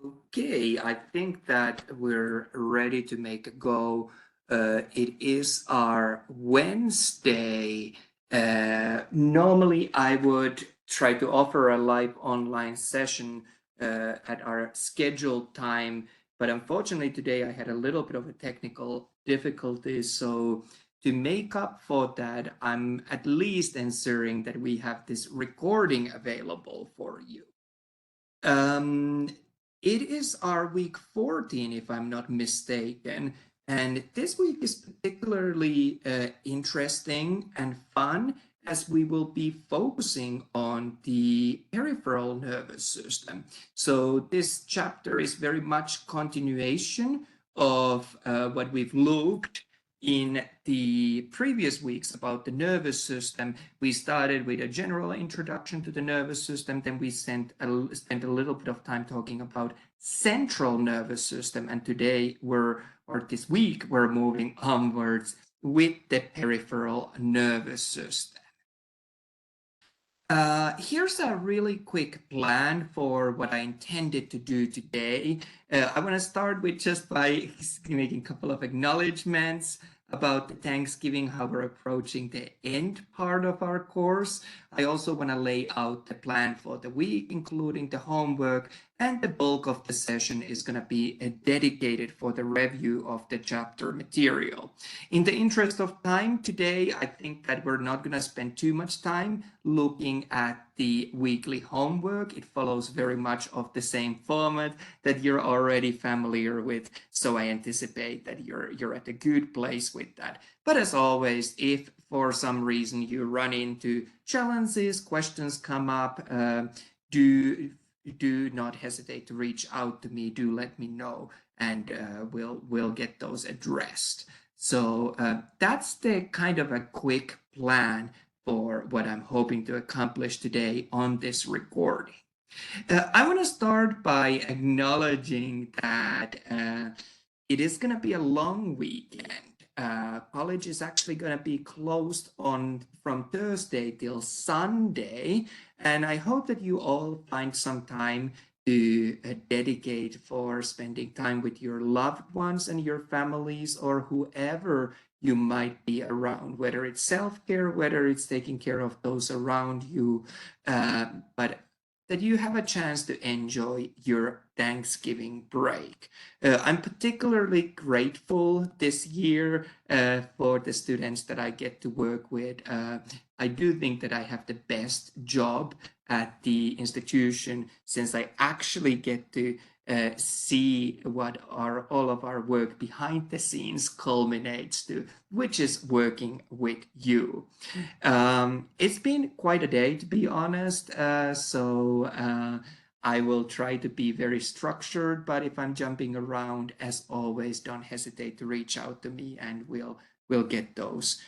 Okay, I think that we're ready to make a go. It is our Wednesday. Normally, I would try to offer a live online session at our scheduled time, but unfortunately today I had a little bit of a technical difficulty. So to make up for that, I'm at least ensuring that we have this recording available for you. Um, it is our week 14, if I'm not mistaken. And this week is particularly interesting and fun as we will be focusing on the peripheral nervous system. So this chapter is very much continuation of what we've looked in the previous weeks about the nervous system. We started with a general introduction to the nervous system, then we spent a little bit of time talking about central nervous system, and today this week we're moving onwards with the peripheral nervous system. Here's a really quick plan for what I intended to do today. I want to start with just by making a couple of acknowledgements about the Thanksgiving, how we're approaching the end part of our course. I also want to lay out the plan for the week, including the homework, and the bulk of the session is going to be dedicated for the review of the chapter material. In the interest of time today, I think that we're not going to spend too much time looking at the weekly homework. It follows very much of the same format that you're already familiar with, so I anticipate that you're at a good place with that. But as always, if for some reason you run into challenges, questions come up, do not hesitate to reach out to me. Do let me know, and we'll get those addressed. So that's the kind of a quick plan for what I'm hoping to accomplish today on this recording. I want to start by acknowledging that it is going to be a long weekend. College is actually going to be closed from Thursday till Sunday, and I hope that you all find some time to dedicate for spending time with your loved ones and your families or whoever you might be around, whether it's self-care, whether it's taking care of those around you, but that you have a chance to enjoy your Thanksgiving break. I'm particularly grateful this year for the students that I get to work with. I do think that I have the best job at the institution since I actually get to see what all of our work behind the scenes culminates to, which is working with you. It's been quite a day, to be honest, so I will try to be very structured, but if I'm jumping around, as always, don't hesitate to reach out to me and we'll get those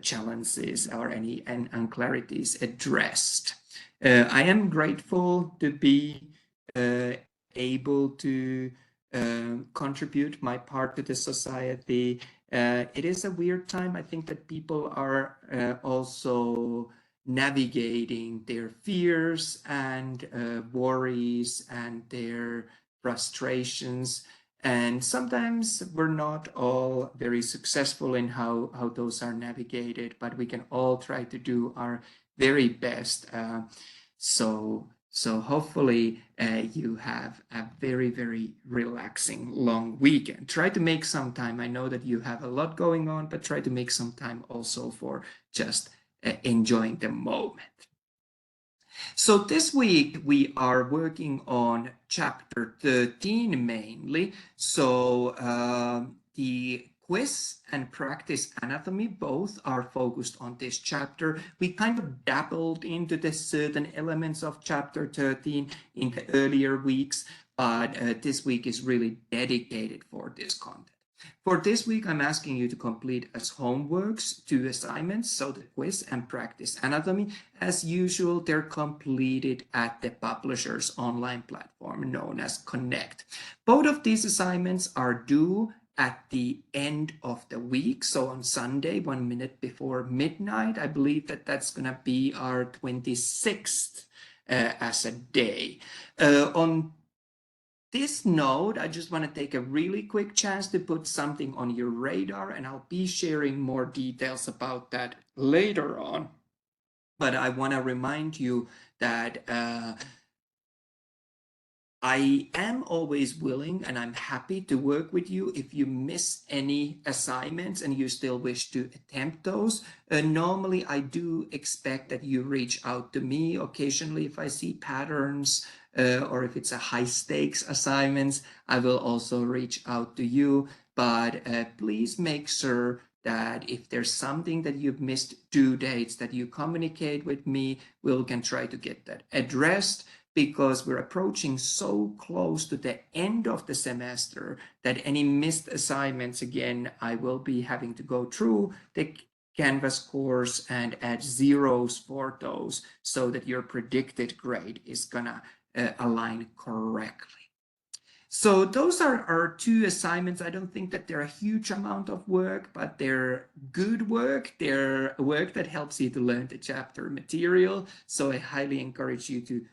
challenges or any unclarities addressed. I am grateful to be able to contribute my part to the society. It is a weird time. I think that people are also navigating their fears and worries and their frustrations. And sometimes we're not all very successful in how those are navigated, but we can all try to do our very best. So hopefully you have a very, very relaxing long weekend. Try to make some time. I know that you have a lot going on, but try to make some time also for just enjoying the moment. So this week we are working on chapter 13 mainly. So the quiz and practice anatomy both are focused on this chapter. We kind of dabbled into the certain elements of chapter 13 in the earlier weeks, but this week is really dedicated for this content. For this week, I'm asking you to complete as homeworks 2 assignments, so the quiz and practice anatomy. As usual, they're completed at the publisher's online platform known as Connect. Both of these assignments are due at the end of the week, so on Sunday, 1 minute before midnight. I believe that that's going to be our 26th as a day. On this note, I just want to take a really quick chance to put something on your radar, and I'll be sharing more details about that later on. But I want to remind you that I am always willing and I'm happy to work with you if you miss any assignments and you still wish to attempt those. Normally, I do expect that you reach out to me occasionally if I see patterns or if it's a high stakes assignments, I will also reach out to you. But please make sure that if there's something that you've missed due dates, that you communicate with me. We can try to get that addressed, because we're approaching so close to the end of the semester that any missed assignments, again, I will be having to go through the Canvas course and add zeros for those so that your predicted grade is gonna align correctly. So those are our 2 assignments. I don't think that they're a huge amount of work, but they're good work. They're work that helps you to learn the chapter material. So I highly encourage you to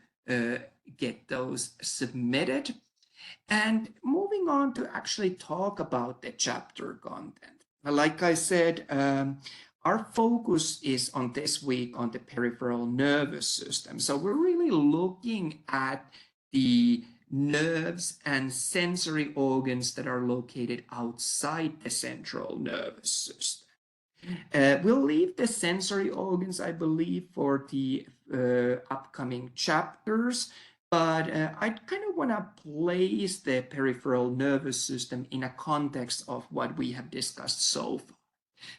get those submitted. And moving on to actually talk about the chapter content. Like I said, our focus is on this week on the peripheral nervous system. So we're really looking at the nerves and sensory organs that are located outside the central nervous system. We'll leave the sensory organs, I believe, for the upcoming chapters, but I kind of want to place the peripheral nervous system in a context of what we have discussed so far.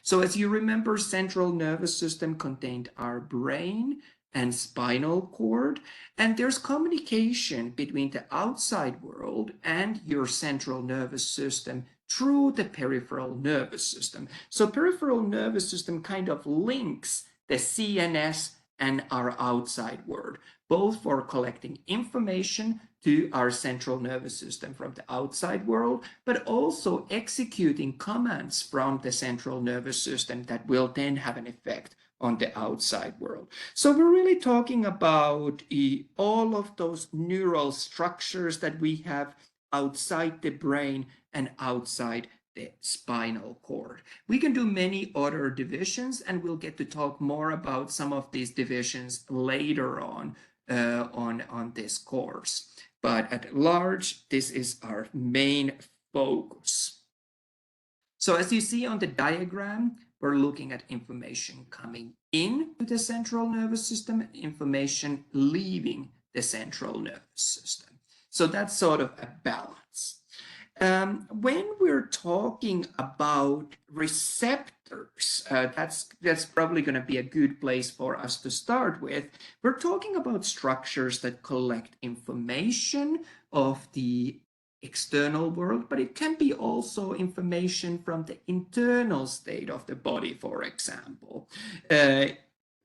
So as you remember, central nervous system contained our brain and spinal cord, and there's communication between the outside world and your central nervous system through the peripheral nervous system. So peripheral nervous system kind of links the CNS and our outside world, both for collecting information to our central nervous system from the outside world, but also executing commands from the central nervous system that will then have an effect on the outside world. So we're really talking about all of those neural structures that we have outside the brain and outside the spinal cord. We can do many other divisions, and we'll get to talk more about some of these divisions later on this course. But at large, this is our main focus. So as you see on the diagram, we're looking at information coming into the central nervous system, information leaving the central nervous system. So that's sort of a balance. When we're talking about receptors, that's probably going to be a good place for us to start with. We're talking about structures that collect information of the external world, but it can be also information from the internal state of the body, for example.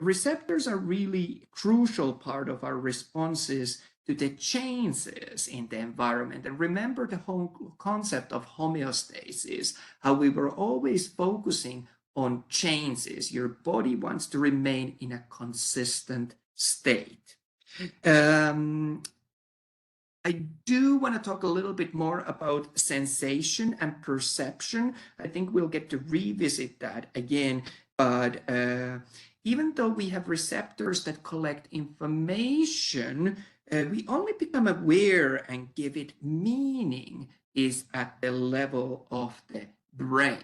Receptors are really crucial part of our responses to the changes in the environment. And remember the whole concept of homeostasis, how we were always focusing on changes. Your body wants to remain in a consistent state. I do want to talk a little bit more about sensation and perception. I think we'll get to revisit that again, but even though we have receptors that collect information, we only become aware and give it meaning is at the level of the brain.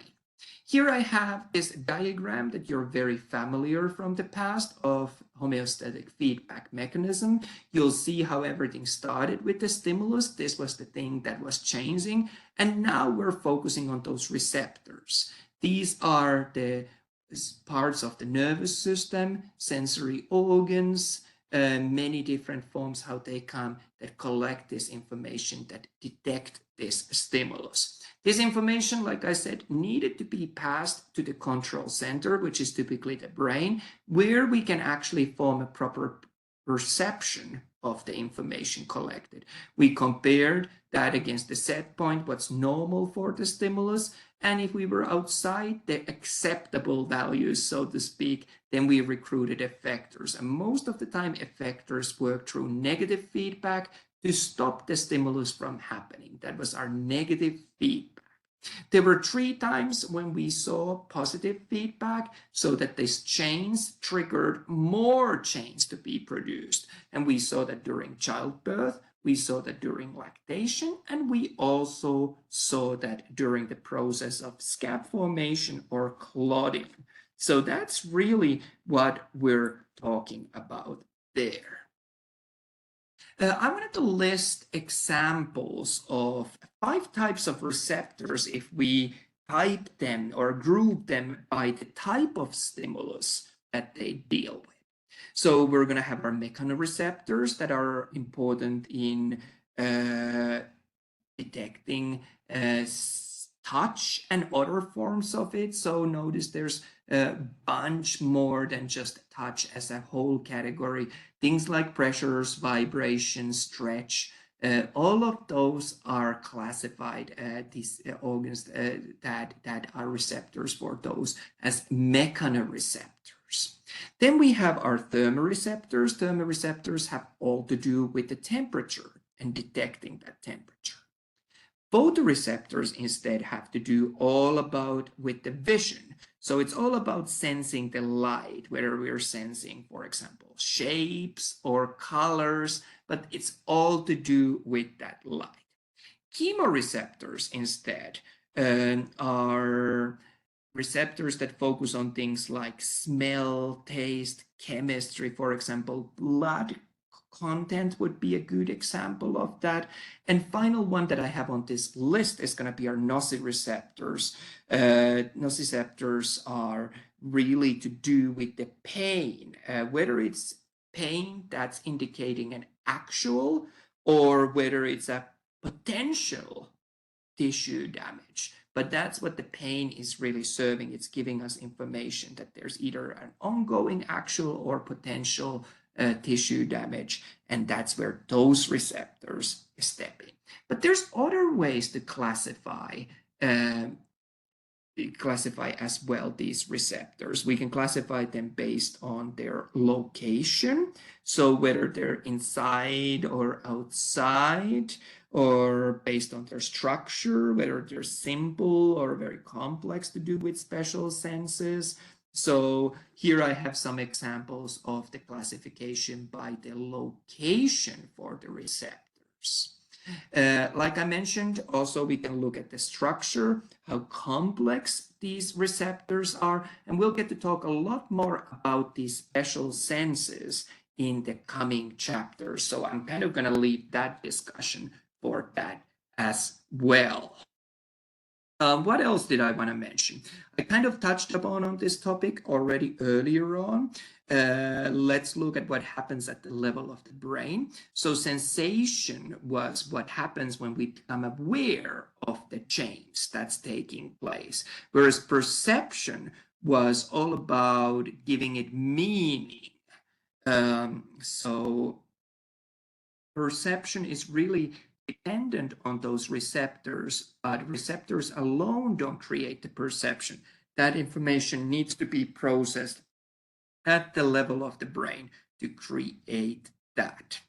Here I have this diagram that you're very familiar from the past of homeostatic feedback mechanism. You'll see how everything started with the stimulus. This was the thing that was changing. And now we're focusing on those receptors. These are the parts of the nervous system, sensory organs, many different forms, how they come, that collect this information, that detect this stimulus. This information, like I said, needed to be passed to the control center, which is typically the brain, where we can actually form a proper perception of the information collected. We compared that against the set point, what's normal for the stimulus, and if we were outside the acceptable values, so to speak, then we recruited effectors. And most of the time, effectors work through negative feedback to stop the stimulus from happening. That was our negative feedback. There were 3 times when we saw positive feedback, so that these chains triggered more chains to be produced. And we saw that during childbirth, we saw that during lactation, and we also saw that during the process of scab formation or clotting. So that's really what we're talking about there. I wanted to list examples of 5 types of receptors if we type them or group them by the type of stimulus that they deal with. So we're going to have our mechanoreceptors that are important in detecting touch and other forms of it. So notice there's a bunch more than just touch as a whole category. Things like pressures, vibrations, stretch, all of those are classified, these organs that are receptors for those, as mechanoreceptors. Then we have our thermoreceptors. Thermoreceptors have all to do with the temperature and detecting that temperature. Photoreceptors instead have to do all about with the vision. So it's all about sensing the light, whether we're sensing, for example, shapes or colors, but it's all to do with that light. Chemoreceptors instead are receptors that focus on things like smell, taste, chemistry, for example, blood content would be a good example of that. And final one that I have on this list is going to be our nociceptors. Nociceptors are really to do with the pain, whether it's pain that's indicating an actual or whether it's a potential tissue damage. But that's what the pain is really serving. It's giving us information that there's either an ongoing actual or potential tissue damage, and that's where those receptors step in. But there's other ways to classify as well these receptors. We can classify them based on their location, so whether they're inside or outside, or based on their structure, whether they're simple or very complex to do with special senses. So here I have some examples of the classification by the location for the receptors. Like I mentioned, also we can look at the structure, how complex these receptors are, and we'll get to talk a lot more about these special senses in the coming chapters. So I'm kind of going to leave that discussion for that as well. What else did I want to mention? I kind of touched upon on this topic already earlier on. Let's look at what happens at the level of the brain. So sensation was what happens when we become aware of the change that's taking place, whereas perception was all about giving it meaning. So perception is really dependent on those receptors, but receptors alone don't create the perception. That information needs to be processed at the level of the brain to create that.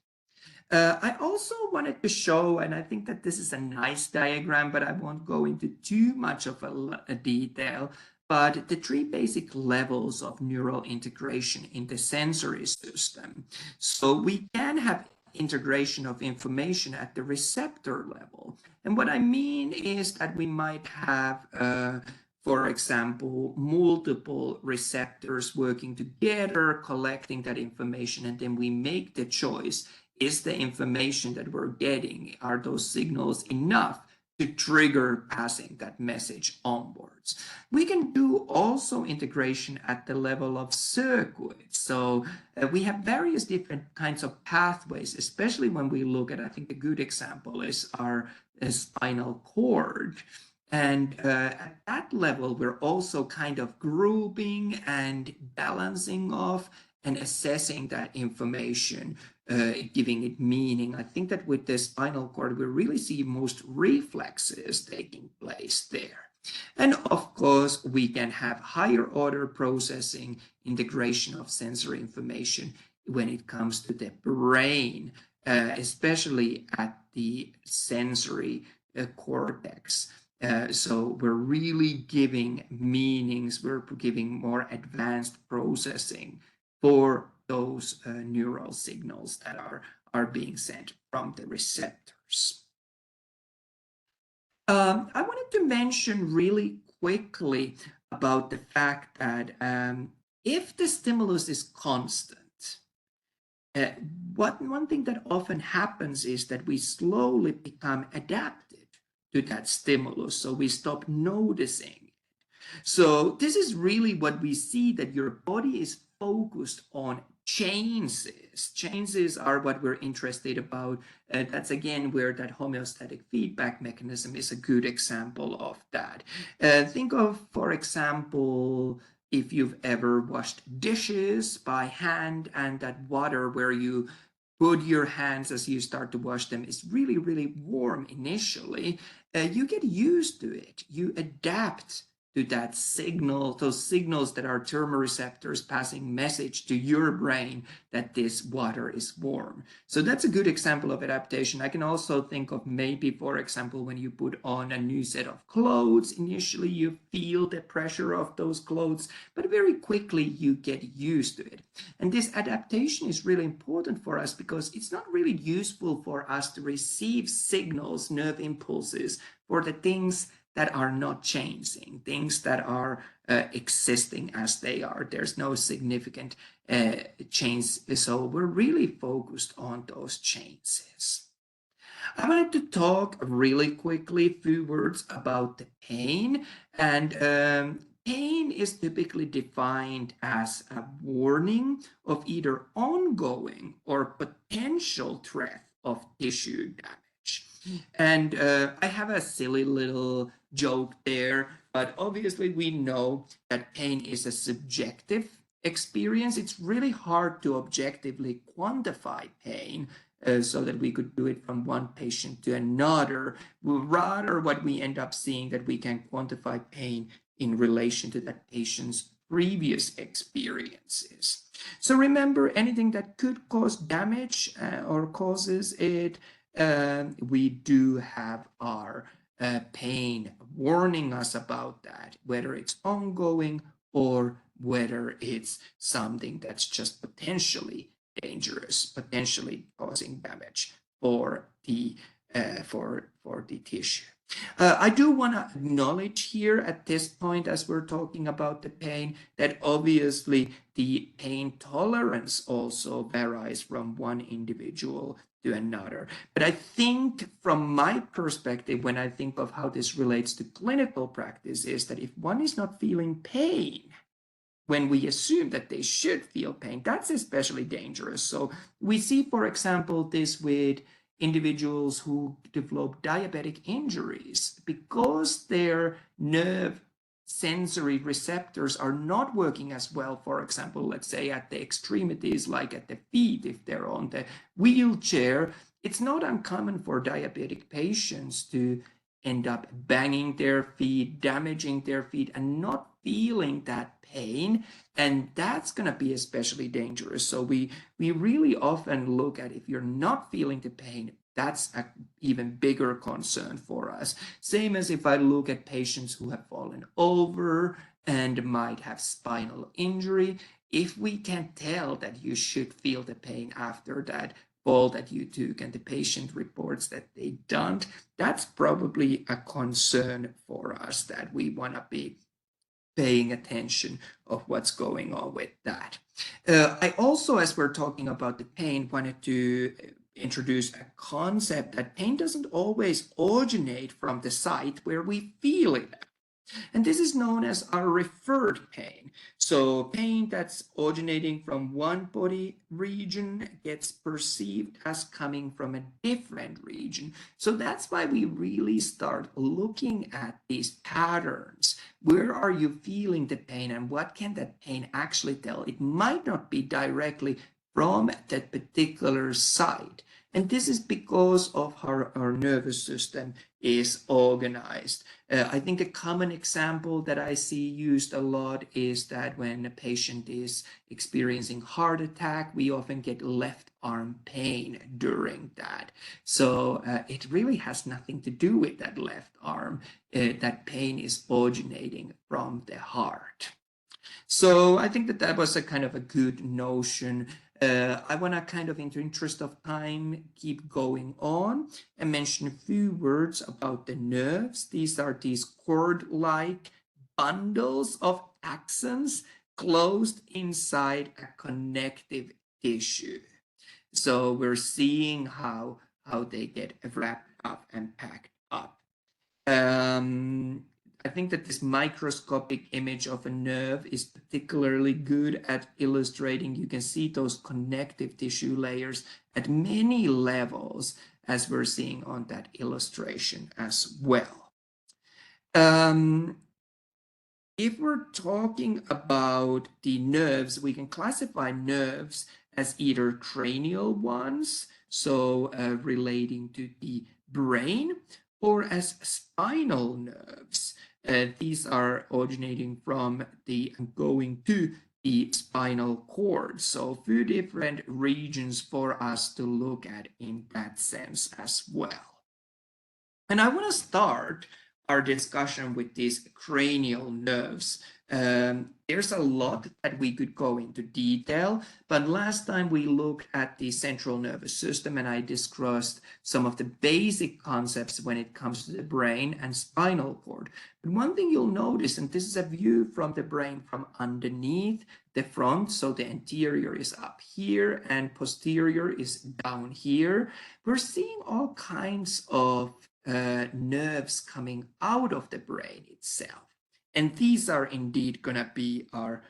I also wanted to show, and I think that this is a nice diagram, but I won't go into too much of a detail, but the 3 basic levels of neural integration in the sensory system. So we can have integration of information at the receptor level. And what I mean is that we might have, for example, multiple receptors working together, collecting that information, and then we make the choice. Is the information that we're getting, are those signals enough to trigger passing that message onwards? We can do also integration at the level of circuits. So we have various different kinds of pathways, especially when we look at, I think a good example is our spinal cord. And at that level, we're also kind of grouping and balancing off and assessing that information, giving it meaning. I think that with the spinal cord, we really see most reflexes taking place there. And of course, we can have higher order processing, integration of sensory information when it comes to the brain especially at the sensory cortex. So we're really giving meanings, we're giving more advanced processing for those neural signals that are being sent from the receptors. I wanted to mention really quickly about the fact that if the stimulus is constant, uh, one thing that often happens is that we slowly become adapted to that stimulus, so we stop noticing. So this is really what we see, that your body is focused on changes. Changes are what we're interested about. That's again where that homeostatic feedback mechanism is a good example of that. Think of, for example, if you've ever washed dishes by hand and that water where you put your hands as you start to wash them is really, really warm initially. You get used to it. You adapt to that signal, those signals that are thermoreceptors passing message to your brain that this water is warm. So that's a good example of adaptation. I can also think of maybe, for example, when you put on a new set of clothes, initially you feel the pressure of those clothes, but very quickly you get used to it. And this adaptation is really important for us because it's not really useful for us to receive signals, nerve impulses for the things that are not changing, things that are existing as they are. There's no significant change. So we're really focused on those changes. I wanted to talk really quickly, a few words about the pain. And pain is typically defined as a warning of either ongoing or potential threat of tissue damage. And I have a silly little joke there, but obviously we know that pain is a subjective experience. It's really hard to objectively quantify pain so that we could do it from one patient to another. Rather, what we end up seeing that we can quantify pain in relation to that patient's previous experiences. So remember, anything that could cause damage or causes it, we do have our pain warning us about that, whether it's ongoing or whether it's something that's just potentially dangerous, potentially causing damage for the tissue. I do want to acknowledge here at this point, as we're talking about the pain, that obviously the pain tolerance also varies from one individual to another. But I think from my perspective, when I think of how this relates to clinical practice, is that if one is not feeling pain, when we assume that they should feel pain, that's especially dangerous. So we see, for example, this with individuals who develop diabetic injuries because their nerve sensory receptors are not working as well, for example, let's say at the extremities, like at the feet, if they're on the wheelchair. It's not uncommon for diabetic patients to end up banging their feet, damaging their feet, and not feeling that pain. And that's going to be especially dangerous. So we really often look at, if you're not feeling the pain, that's an even bigger concern for us. Same as if I look at patients who have fallen over and might have spinal injury. If we can tell that you should feel the pain after that fall that you took and the patient reports that they don't, that's probably a concern for us, that we want to be paying attention of what's going on with that. I also, as we're talking about the pain, wanted to introduce a concept that pain doesn't always originate from the site where we feel it. And this is known as our referred pain. So pain that's originating from one body region gets perceived as coming from a different region. So that's why we really start looking at these patterns. Where are you feeling the pain and what can that pain actually tell? It might not be directly from that particular site. And this is because of how our nervous system is organized. I think a common example that I see used a lot is that when a patient is experiencing heart attack, we often get left arm pain during that. So it really has nothing to do with that left arm. That pain is originating from the heart. So I think that that was a kind of a good notion. I want to kind of, in the interest of time, keep going on and mention a few words about the nerves. These are these cord-like bundles of axons closed inside a connective tissue. So we're seeing how they get wrapped up and packed up. I think that this microscopic image of a nerve is particularly good at illustrating. You can see those connective tissue layers at many levels, as we're seeing on that illustration as well. If we're talking about the nerves, we can classify nerves as either cranial ones, so relating to the brain, or as spinal nerves. These are originating from the going to the spinal cord. So a few different regions for us to look at in that sense as well. And I want to start our discussion with these cranial nerves. There's a lot that we could go into detail, but last time we looked at the central nervous system and I discussed some of the basic concepts when it comes to the brain and spinal cord. But one thing you'll notice, and this is a view from the brain from underneath the front, so the anterior is up here and posterior is down here. We're seeing all kinds of nerves coming out of the brain itself. And these are indeed going to be our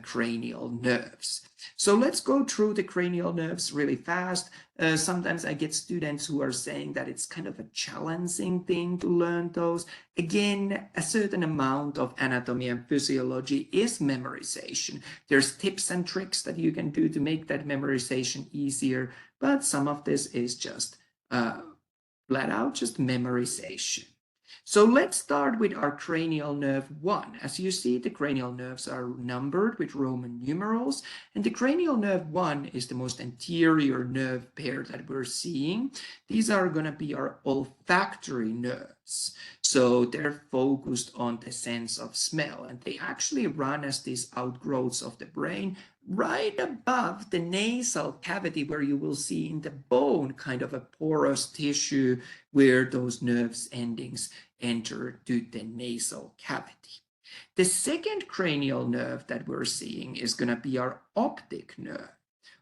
cranial nerves. So let's go through the cranial nerves really fast. Sometimes I get students who are saying that it's kind of a challenging thing to learn those. Again, a certain amount of anatomy and physiology is memorization. There's tips and tricks that you can do to make that memorization easier, but some of this is just flat out just memorization. So let's start with our cranial nerve 1. As you see, the cranial nerves are numbered with Roman numerals, and the cranial nerve 1 is the most anterior nerve pair that we're seeing. These are going to be our olfactory nerves. So they're focused on the sense of smell, and they actually run as these outgrowths of the brain right above the nasal cavity, where you will see in the bone kind of a porous tissue where those nerves endings enter to the nasal cavity. The second cranial nerve that we're seeing is going to be our optic nerve.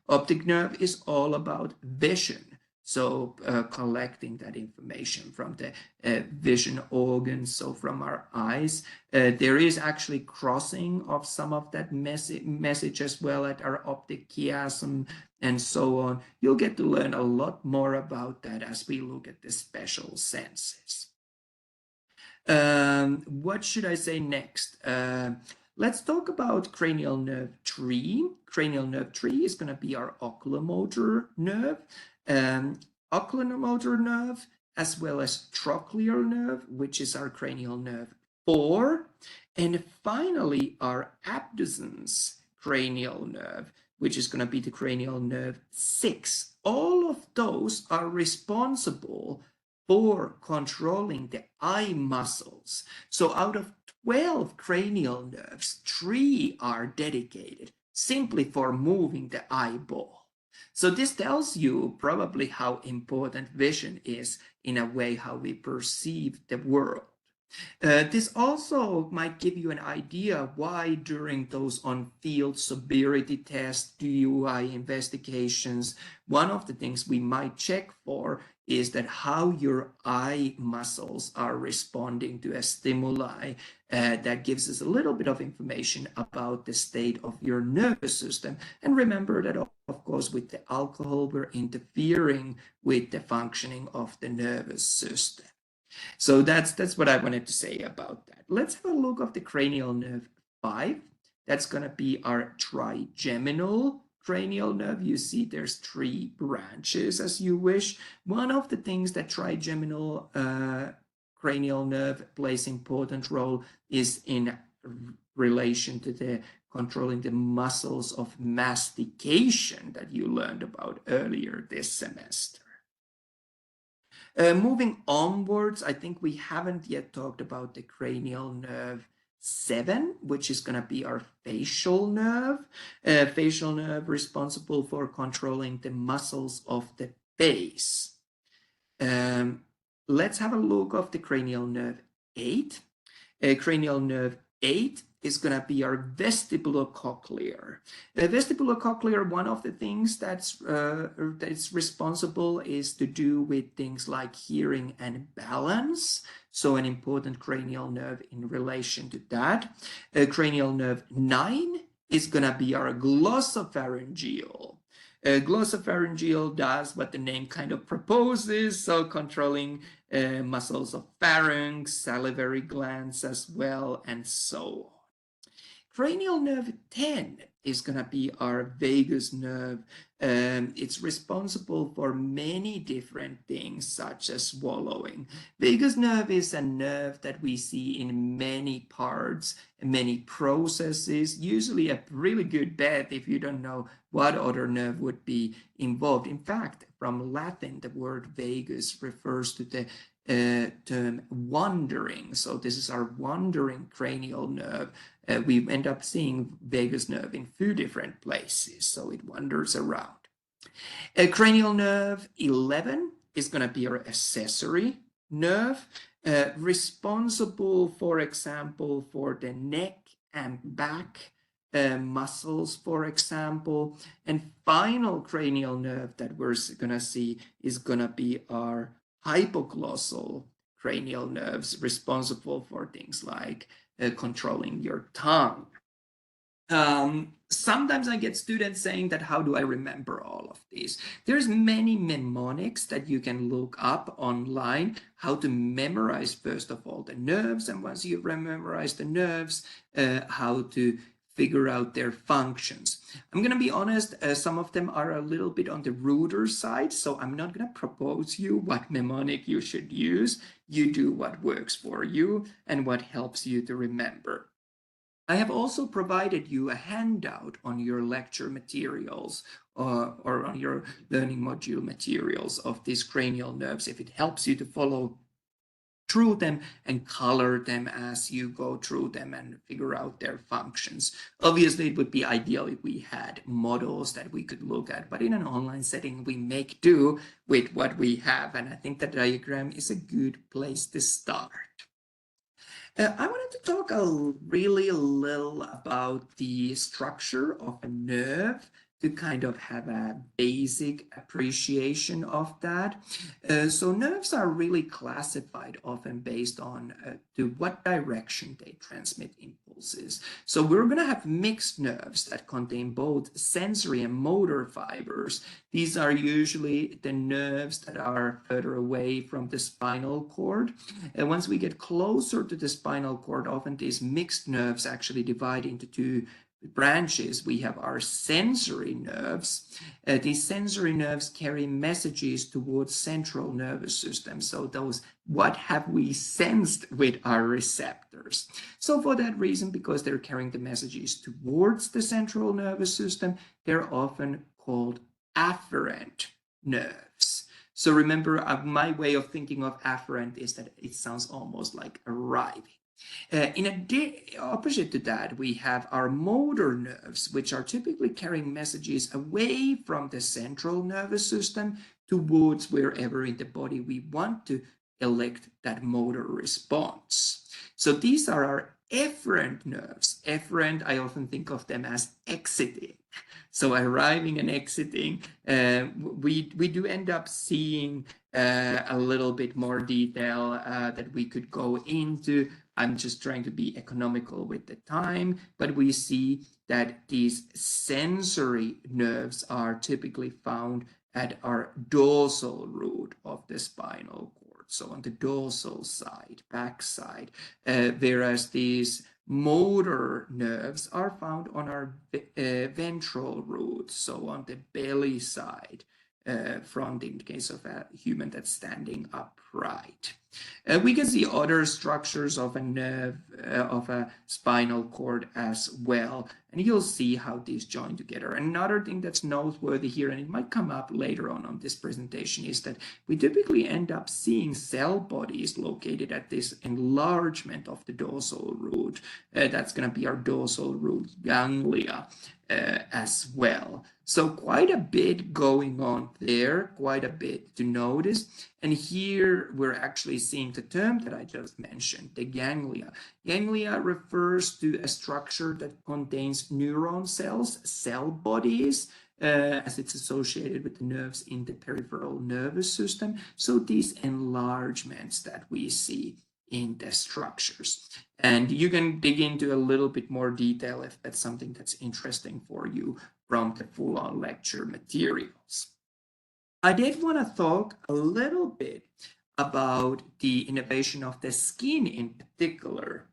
Optic nerve is all about vision. So collecting that information from the vision organs, so from our eyes. There is actually crossing of some of that message as well at our optic chiasm and so on. You'll get to learn a lot more about that as we look at the special senses. What should I say next? Let's talk about cranial nerve 3. Cranial nerve 3 is going to be our oculomotor nerve. Oculomotor nerve, as well as trochlear nerve, which is our cranial nerve 4. And finally, our abducens cranial nerve, which is going to be the cranial nerve 6. All of those are responsible for controlling the eye muscles. So out of 12 cranial nerves, 3 are dedicated simply for moving the eyeball. So this tells you probably how important vision is in a way how we perceive the world. This also might give you an idea why during those on-field sobriety tests, DUI investigations, one of the things we might check for is that how your eye muscles are responding to a stimuli. That gives us a little bit of information about the state of your nervous system. And remember that, of course, with the alcohol, we're interfering with the functioning of the nervous system. So that's what I wanted to say about that. Let's have a look of the cranial nerve 5. That's going to be our trigeminal cranial nerve, you see there's 3 branches as you wish. One of the things that trigeminal cranial nerve plays important role is in relation to the controlling the muscles of mastication that you learned about earlier this semester. Moving onwards, I think we haven't yet talked about the cranial nerve 7, which is going to be our facial nerve. Facial nerve responsible for controlling the muscles of the face. Let's have a look of the cranial nerve 8. Cranial nerve 8 is going to be our vestibulocochlear. Vestibulocochlear, one of the things that's responsible is to do with things like hearing and balance. So an important cranial nerve in relation to that. Cranial nerve 9 is going to be our glossopharyngeal. Glossopharyngeal does what the name kind of proposes, so controlling muscles of pharynx, salivary glands as well, and so on. Cranial nerve 10 is going to be our vagus nerve. It's responsible for many different things, such as swallowing. Vagus nerve is a nerve that we see in many parts, many processes, usually a really good bet if you don't know what other nerve would be involved. In fact, from Latin, the word vagus refers to the term wandering. So this is our wandering cranial nerve. We end up seeing vagus nerve in 2 different places, so it wanders around. Cranial nerve 11 is going to be our accessory nerve, responsible, for example, for the neck and back muscles, for example. And final cranial nerve that we're going to see is going to be our hypoglossal cranial nerves, responsible for things like controlling your tongue. Sometimes I get students saying that, how do I remember all of these? There's many mnemonics that you can look up online, how to memorize, first of all, the nerves, and once you've memorized the nerves, how to figure out their functions. I'm going to be honest, some of them are a little bit on the ruder side, so I'm not going to propose you what mnemonic you should use. You do what works for you and what helps you to remember. I have also provided you a handout on your lecture materials or on your learning module materials of these cranial nerves, if it helps you to follow through them and color them as you go through them and figure out their functions. Obviously, it would be ideal if we had models that we could look at, but in an online setting, we make do with what we have, and I think the diagram is a good place to start. I wanted to talk really little about the structure of a nerve to kind of have a basic appreciation of that. So nerves are really classified often based on to what direction they transmit impulses. So we're going to have mixed nerves that contain both sensory and motor fibers. These are usually the nerves that are further away from the spinal cord. And once we get closer to the spinal cord, often these mixed nerves actually divide into 2 branches. We have our sensory nerves. These sensory nerves carry messages towards central nervous system. So those, what have we sensed with our receptors? So for that reason, because they're carrying the messages towards the central nervous system, they're often called afferent nerves. So remember, my way of thinking of afferent is that it sounds almost like arriving. Opposite to that, we have our motor nerves, which are typically carrying messages away from the central nervous system towards wherever in the body we want to elect that motor response. So these are our efferent nerves. Efferent, I often think of them as exiting. So arriving and exiting, we do end up seeing a little bit more detail that we could go into. I'm just trying to be economical with the time, but we see that these sensory nerves are typically found at our dorsal root of the spinal cord. So on the dorsal side, back side, whereas these motor nerves are found on our ventral root, so on the belly side, front in the case of a human that's standing upright. We can see other structures of a nerve, of a spinal cord as well, and you'll see how these join together. Another thing that's noteworthy here, and it might come up later on this presentation, is that we typically end up seeing cell bodies located at this enlargement of the dorsal root. That's going to be our dorsal root ganglia as well. So quite a bit going on there, quite a bit to notice. And here we're actually seeing the term that I just mentioned, the ganglia. Ganglia refers to a structure that contains neuron cells, cell bodies, as it's associated with the nerves in the peripheral nervous system. So these enlargements that we see in the structures. And you can dig into a little bit more detail if that's something that's interesting for you from the full-on lecture materials. I did want to talk a little bit about the innervation of the skin in particular.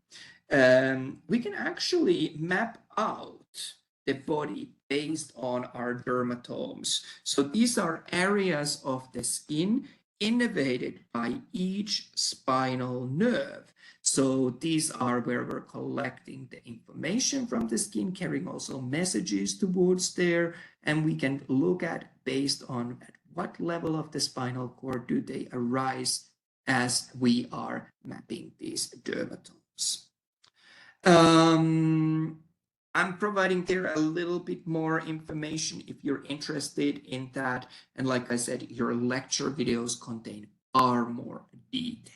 We can actually map out the body based on our dermatomes. So these are areas of the skin innervated by each spinal nerve. So these are where we're collecting the information from the skin, carrying also messages towards there, and we can look at based on at what level of the spinal cord do they arise as we are mapping these dermatomes. I'm providing there a little bit more information if you're interested in that. And like I said, your lecture videos contain far more detail.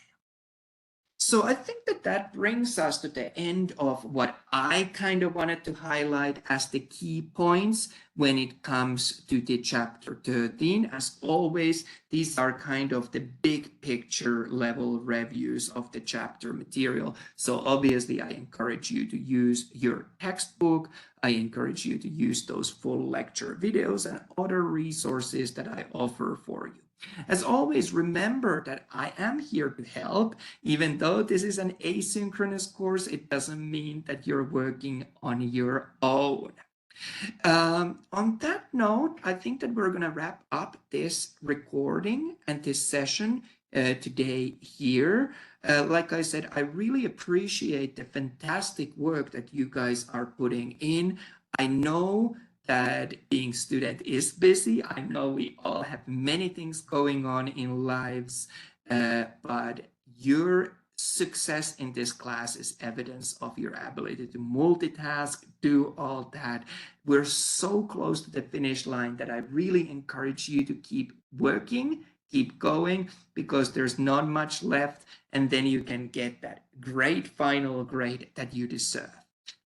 So I think that that brings us to the end of what I kind of wanted to highlight as the key points when it comes to the chapter 13. As always, these are kind of the big picture level reviews of the chapter material. So obviously I encourage you to use your textbook. I encourage you to use those full lecture videos and other resources that I offer for you. As always, remember that I am here to help. Even though this is an asynchronous course, it doesn't mean that you're working on your own. On that note, I think that we're going to wrap up this recording and this session today here. Like I said, I really appreciate the fantastic work that you guys are putting in. I know that being student is busy. I know we all have many things going on in lives, but your success in this class is evidence of your ability to multitask, do all that. We're so close to the finish line that I really encourage you to keep working, keep going, because there's not much left, and then you can get that great final grade that you deserve.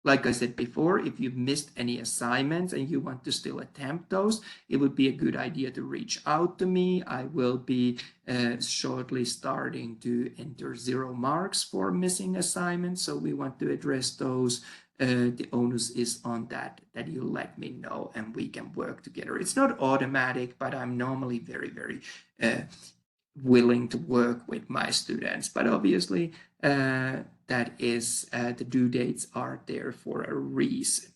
Like I said before, if you've missed any assignments and you want to still attempt those, it would be a good idea to reach out to me. I will be shortly starting to enter 0 marks for missing assignments. So we want to address those. The onus is on that you let me know and we can work together. It's not automatic, but I'm normally very, very willing to work with my students. But obviously, that is the due dates are there for a reason.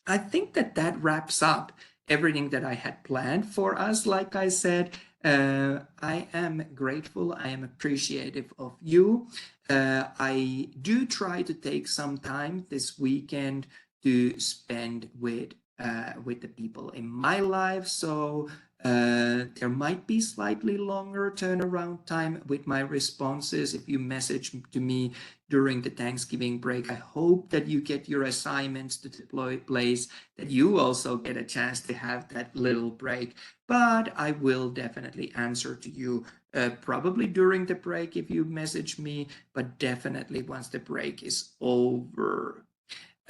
I think that that wraps up everything that I had planned for us. Like I said, I am grateful, I am appreciative of you. I do try to take some time this weekend to spend with the people in my life. So there might be slightly longer turnaround time with my responses. If you message to me during the Thanksgiving break, I hope that you get your assignments to deploy place, that you also get a chance to have that little break. But I will definitely answer to you probably during the break if you message me, but definitely once the break is over.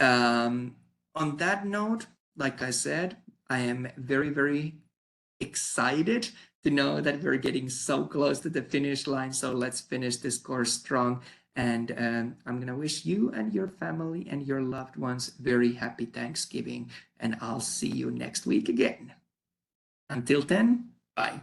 On that note, like I said, I am very, very excited to know that we're getting so close to the finish line. So let's finish this course strong. And I'm going to wish you and your family and your loved ones very happy Thanksgiving. And I'll see you next week again. Until then, bye.